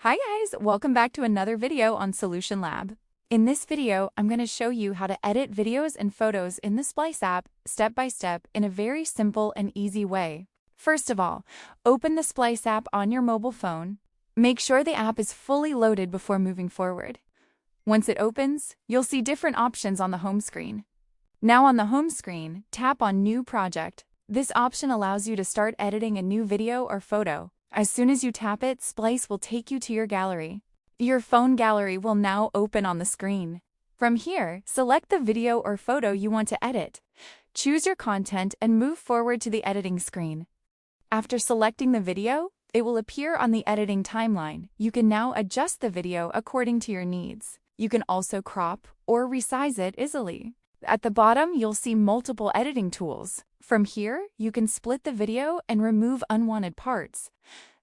Hi guys, welcome back to another video on Solution Lab. In this video, I'm going to show you how to edit videos and photos in the Splice app step by step in a very simple and easy way. First of all, open the Splice app on your mobile phone. Make sure the app is fully loaded before moving forward. Once it opens, you'll see different options on the home screen. Now on the home screen, tap on New Project. This option allows you to start editing a new video or photo. As soon as you tap it, Splice will take you to your gallery. Your phone gallery will now open on the screen. From here, select the video or photo you want to edit. Choose your content and move forward to the editing screen. After selecting the video, it will appear on the editing timeline. You can now adjust the video according to your needs. You can also crop or resize it easily. At the bottom, you'll see multiple editing tools. From here, you can split the video and remove unwanted parts.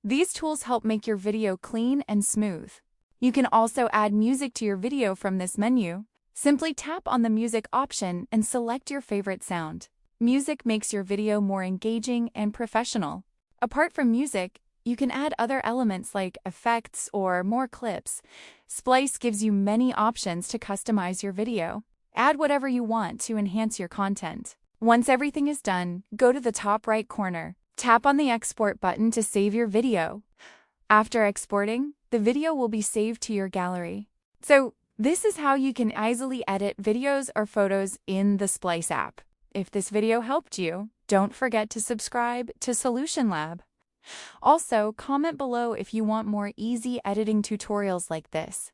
These tools help make your video clean and smooth. You can also add music to your video from this menu. Simply tap on the music option and select your favorite sound. Music makes your video more engaging and professional. Apart from music, you can add other elements like effects or more clips. Splice gives you many options to customize your video. Add whatever you want to enhance your content. Once everything is done, go to the top right corner. Tap on the export button to save your video. After exporting, the video will be saved to your gallery. So, this is how you can easily edit videos or photos in the Splice app. If this video helped you, don't forget to subscribe to Solution Lab. Also, comment below if you want more easy editing tutorials like this.